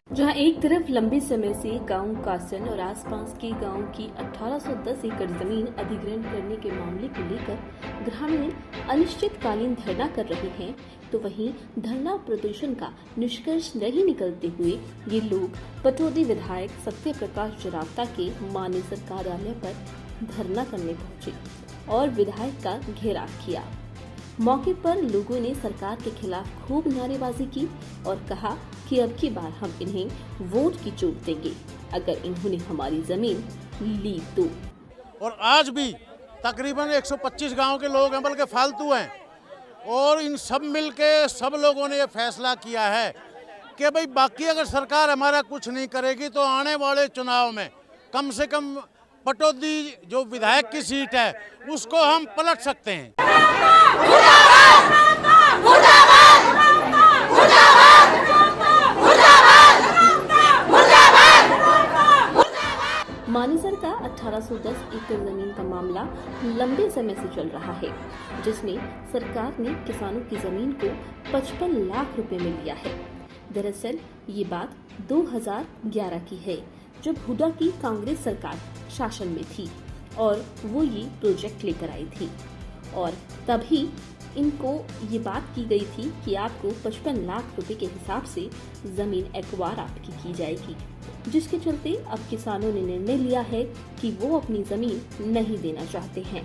जहां एक तरफ लंबे समय से गांव कासन और आसपास के गांव की 1810 एकड़ जमीन अधिग्रहण करने के मामले को लेकर ग्रामीण अनिश्चितकालीन धरना कर रहे हैं, तो वहीं धरना प्रदर्शन का निष्कर्ष नहीं निकलते हुए ये लोग पटौदी विधायक सत्य प्रकाश जरावता के मानेसर कार्यालय पर धरना करने पहुंचे और विधायक का घेराव किया। मौके पर लोगों ने सरकार के खिलाफ खूब नारेबाजी की और कहा कि अब की बार हम इन्हें वोट की चोट देंगे अगर इन्होंने हमारी जमीन ली तो। और आज भी तकरीबन 125 गांव के लोग हैं, बल्कि फालतू हैं, और इन सब मिलके सब लोगों ने ये फैसला किया है कि भाई बाकी अगर सरकार हमारा कुछ नहीं करेगी तो आने वाले चुनाव में कम से कम पटौदी जो विधायक की सीट है उसको हम पलट सकते हैं। मानेसर का 1810 एकड़ जमीन का मामला लंबे समय से चल रहा है, जिसमें सरकार ने किसानों की जमीन को 55 लाख रुपए में लिया है। दरअसल ये बात 2011 की है, जब हुड्डा की कांग्रेस सरकार शासन में थी और वो ये प्रोजेक्ट लेकर आई थी और तभी इनको ये बात की गई थी कि आपको 55 लाख रुपए के हिसाब से जमीन एक्वायर आपकी की जाएगी, जिसके चलते अब किसानों ने निर्णय लिया है कि वो अपनी जमीन नहीं देना चाहते हैं।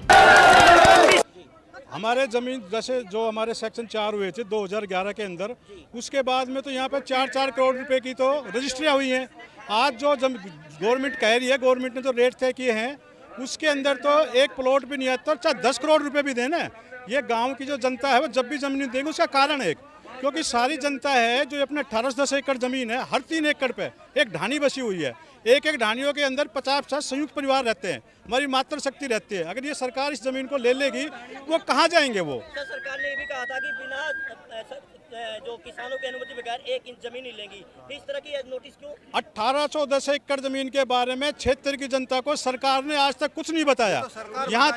हमारे ज़मीन जैसे जो हमारे सेक्शन 4 हुए थे 2011 के अंदर, उसके बाद में तो यहाँ पे 4-4 करोड़ रुपए की तो रजिस्ट्रियाँ हुई हैं। आज जो गवर्नमेंट कह रही है, गवर्नमेंट ने जो रेट तय किए हैं उसके अंदर तो एक प्लॉट भी नहीं आता, तो चाहे 10 करोड़ रुपए भी देना। ये गांव की जो जनता है वो जब भी ज़मीन देंगे उसका कारण है, क्योंकि सारी जनता है जो अपने 1810 एकड़ ज़मीन है, हर 3 एकड़ पे एक ढानी बसी हुई है। एक एक ढानियों के अंदर 50-50 संयुक्त परिवार रहते हैं, हमारी मातृ शक्ति रहती है। अगर ये सरकार इस ज़मीन को ले लेगी वो कहाँ जाएंगे? वो सरकार ने ये भी कहा था कि बिना जो किसानों की अनुमति बगैर 1 इंच जमीन नहीं लेंगी, इस तरह की नोटिस क्यों? 1810 एकड़ जमीन के बारे में क्षेत्र की जनता को सरकार ने आज तक कुछ नहीं बताया। यहाँ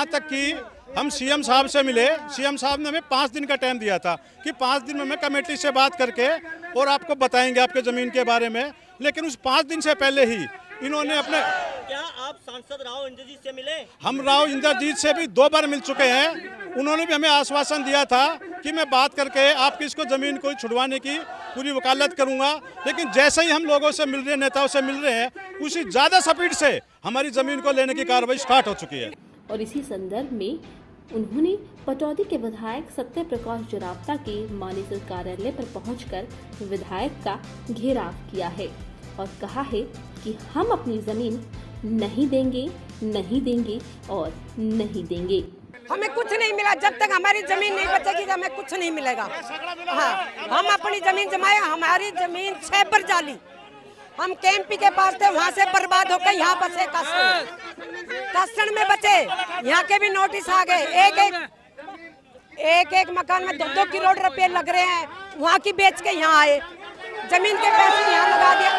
तक कि हम सीएम साहब से मिले, सीएम साहब ने हमें 5 दिन का टाइम दिया था कि 5 दिन में मैं कमेटी से बात करके और आपको बताएंगे आपके ज़मीन के बारे में, लेकिन उस 5 दिन से पहले ही इन्होंने अपने। क्या आप सांसद राव इंद्रजीत से मिले? हम राव इंद्रजीत से भी 2 बार मिल चुके हैं। उन्होंने भी हमें आश्वासन दिया था कि मैं बात करके आपकी इसको ज़मीन को छुड़वाने की पूरी वकालत करूंगा, लेकिन जैसे ही हम लोगों से मिल रहे हैं, नेताओं से मिल रहे हैं, उसी ज़्यादा स्पीड से हमारी ज़मीन को लेने की कार्रवाई स्टार्ट हो चुकी है। और इसी संदर्भ में उन्होंने पटौदी के विधायक सत्य प्रकाश जरावता के मानेसर कार्यालय पर पहुंचकर विधायक का घेराव किया है और कहा है कि हम अपनी जमीन नहीं देंगे और नहीं देंगे। हमें कुछ नहीं मिला जब तक हमारी जमीन नहीं बचेगी, हमें कुछ नहीं मिलेगा। हाँ, हम अपनी जमीन जमाए, हमारी जमीन 6 पर जाली, हम केएमपी के पास थे, वहाँ से बर्बाद होकर यहाँ बसे कासण में बचे। यहाँ के भी नोटिस आ गए, एक मकान में 2-2 करोड़ रुपए लग रहे हैं, वहाँ की बेच के यहाँ आए, जमीन के पैसे यहाँ लगा दिए।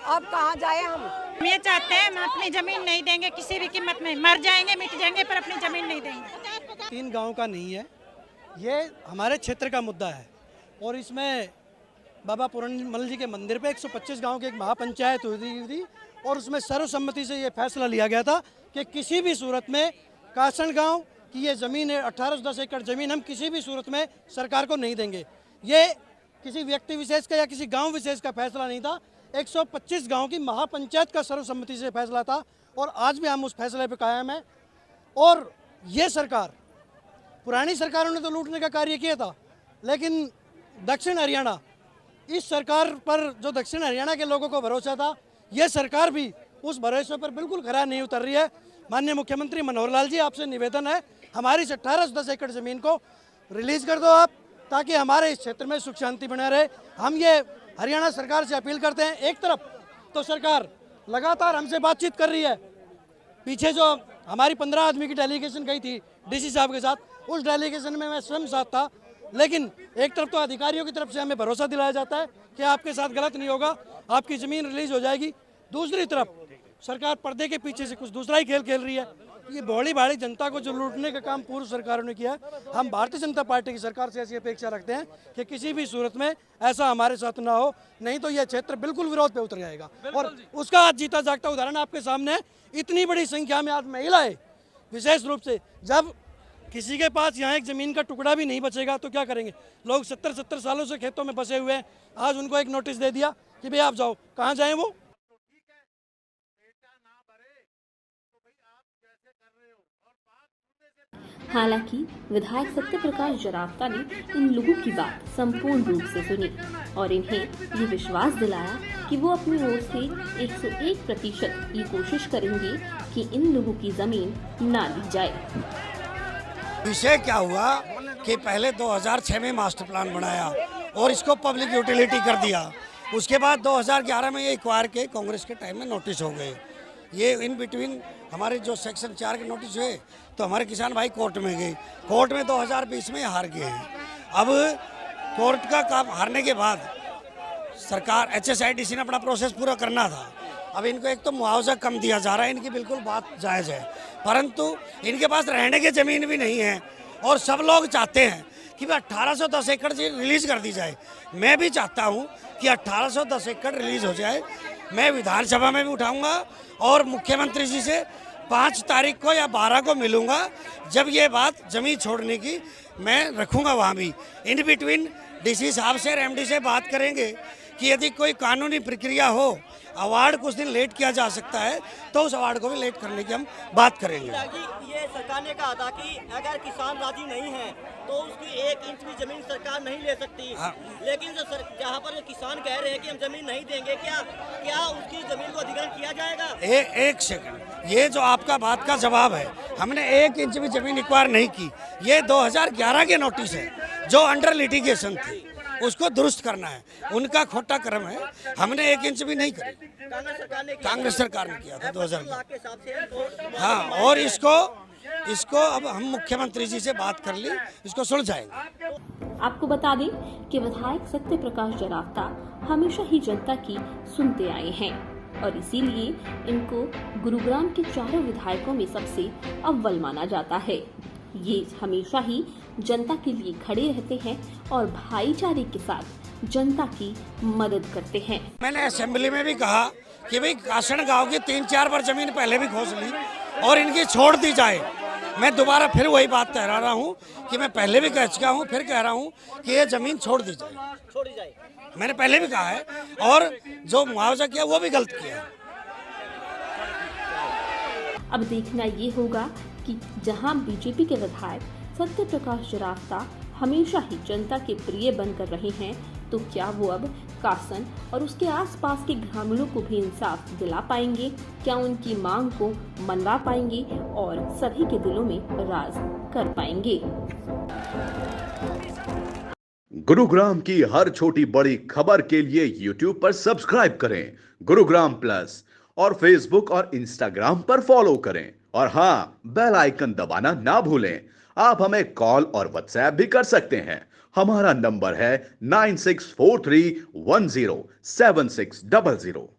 अब कहाँ जाए हम ये चाहते हैं, हम अपनी जमीन नहीं देंगे किसी भी कीमत में, मर जाएंगे मिट जाएंगे पर अपनी जमीन नहीं देंगे। 3 गांव का नहीं है, ये हमारे क्षेत्र का मुद्दा है और इसमें बाबा पूरनमल जी के मंदिर पे 125 गांव की एक महापंचायत हुई थी और उसमें सर्वसम्मति से ये फैसला लिया गया था कि किसी भी सूरत में कासण गांव की ये ज़मीन है, 1810 एकड़ ज़मीन हम किसी भी सूरत में सरकार को नहीं देंगे। ये किसी व्यक्ति विशेष का या किसी गांव विशेष का फैसला नहीं था, 125 गांव की महापंचायत का सर्वसम्मति से फैसला था और आज भी हम उस फैसले पर कायम हैं। और ये सरकार, पुरानी सरकारों ने तो लूटने का कार्य किया था, लेकिन दक्षिण हरियाणा, इस सरकार पर जो दक्षिण हरियाणा के लोगों को भरोसा था, ये सरकार भी उस भरोसे पर बिल्कुल खरा नहीं उतर रही है। माननीय मुख्यमंत्री मनोहर लाल जी, आपसे निवेदन है, हमारी 1810 एकड़ ज़मीन को रिलीज़ कर दो आप, ताकि हमारे इस क्षेत्र में सुख शांति बना रहे। हम ये हरियाणा सरकार से अपील करते हैं, एक तरफ तो सरकार लगातार हमसे बातचीत कर रही है, पीछे जो हमारी 15 आदमी की डेलीगेशन गई थी डीसी साहब के साथ, उस डेलीगेशन में मैं स्वयं साथ था, लेकिन एक तरफ तो अधिकारियों की तरफ से हमें भरोसा दिलाया जाता है कि आपके साथ गलत नहीं होगा, आपकी ज़मीन रिलीज़ हो जाएगी। दूसरी तरफ सरकार पर्दे के पीछे से कुछ दूसरा ही खेल खेल रही है। ये बड़ी भारी जनता को जो लूटने का काम पूर्व सरकारों ने किया, हम भारतीय जनता पार्टी की सरकार से ऐसी अपेक्षा रखते हैं कि किसी भी सूरत में ऐसा हमारे साथ ना हो, नहीं तो यह क्षेत्र बिल्कुल विरोध पे उतर जाएगा। और उसका आज जीता जागता उदाहरण आपके सामने है। इतनी बड़ी संख्या में आज महिलाएं, विशेष रूप से जब किसी के पास यहाँ एक ज़मीन का टुकड़ा भी नहीं बचेगा तो क्या करेंगे? लोग 70-70 सालों से खेतों में बसे हुए हैं। आज उनको एक नोटिस दे दिया कि भाई आप जाओ, कहाँ जाएं वो? हालांकि विधायक सत्य प्रकाश जरावता ने इन लोगों की बात संपूर्ण रूप से सुनी और इन्हें ये विश्वास दिलाया कि वो अपनी ओर से 101% ये कोशिश करेंगे कि इन लोगों की जमीन ना ली जाए। विषय क्या हुआ कि पहले 2006 में मास्टर प्लान बनाया और इसको पब्लिक यूटिलिटी कर दिया। उसके बाद 2011 में ये एक्वायर के कांग्रेस के टाइम में नोटिस हो गए। ये इन बिटवीन हमारे जो सेक्शन 4 के नोटिस हुए तो हमारे किसान भाई कोर्ट में गए। कोर्ट में 2020 में हार गए हैं। अब कोर्ट का काम हारने के बाद सरकार HSIDC ने अपना प्रोसेस पूरा करना था। अब इनको एक तो मुआवजा कम दिया जा रहा है, इनकी बिल्कुल बात जायज़ है, परंतु इनके पास रहने की ज़मीन भी नहीं है और सब लोग चाहते हैं कि भाई 1810 एकड़ रिलीज़ कर दी जाए। मैं भी चाहता हूँ कि 1810 एकड़ रिलीज़ हो जाए। मैं विधानसभा में भी उठाऊंगा और मुख्यमंत्री जी से 5 तारीख को या 12 को मिलूंगा। जब ये बात ज़मीन छोड़ने की मैं रखूंगा वहाँ भी। इन बिटवीन DC साहब से और MD से बात करेंगे कि यदि कोई कानूनी प्रक्रिया हो, अवार्ड कुछ दिन लेट किया जा सकता है तो उस अवार्ड को भी लेट करने की हम बात करेंगे। ये सरकार ने कहा था कि अगर किसान राजी नहीं है तो उसकी 1 इंच भी जमीन सरकार नहीं ले सकती। हाँ। लेकिन जो जहाँ पर किसान कह रहे हैं कि हम जमीन नहीं देंगे, क्या उसकी जमीन को अधिग्रहण किया जाएगा? एक सेकंड, ये जो आपका बात का जवाब है, हमने 1 इंच भी जमीन एक्वायर नहीं की। ये 2011 के नोटिस है जो अंडर लिटिगेशन थी, उसको दुरुस्त करना है। उनका खोटा क्रम है, हमने 1 इंच भी नहीं करी। कांग्रेस सरकार ने किया था 2000। हाँ, और इसको अब हम मुख्यमंत्री जी से बात कर ली, इसको सुलझाएंगे। आपको बता दें कि विधायक सत्य प्रकाश जरावता हमेशा ही जनता की सुनते आए हैं और इसीलिए इनको गुरुग्राम के चारों विधायकों में सबसे अव्वल माना जाता है। ये हमेशा ही जनता के लिए खड़े रहते हैं और भाईचारे के साथ जनता की मदद करते हैं। मैंने असेंबली में भी कहा कि भाई कासण गांव की 3-4 बार जमीन पहले भी खोज ली और इनकी छोड़ दी जाए। मैं दोबारा फिर वही बात कह रहा हूँ कि मैं पहले भी कह चुका हूँ, फिर कह रहा हूँ कि ये जमीन छोड़ दी जाए। मैंने पहले भी कहा है और जो मुआवजा किया वो भी गलत किया। अब देखना ये होगा कि जहां बीजेपी के विधायक सत्य प्रकाश जरावता हमेशा ही जनता के प्रिय बनकर रहे हैं, तो क्या वो अब कासन और उसके आसपास के ग्रामीणों को भी इंसाफ दिला पाएंगे? क्या उनकी मांग को मनवा पाएंगे और सभी के दिलों में राज कर पाएंगे? गुरुग्राम की हर छोटी बड़ी खबर के लिए YouTube पर सब्सक्राइब करें गुरुग्राम प्लस और Facebook और Instagram पर फॉलो करें और हाँ, बेल आइकन दबाना ना भूलें। आप हमें कॉल और व्हाट्सएप भी कर सकते हैं। हमारा नंबर है 9643107600।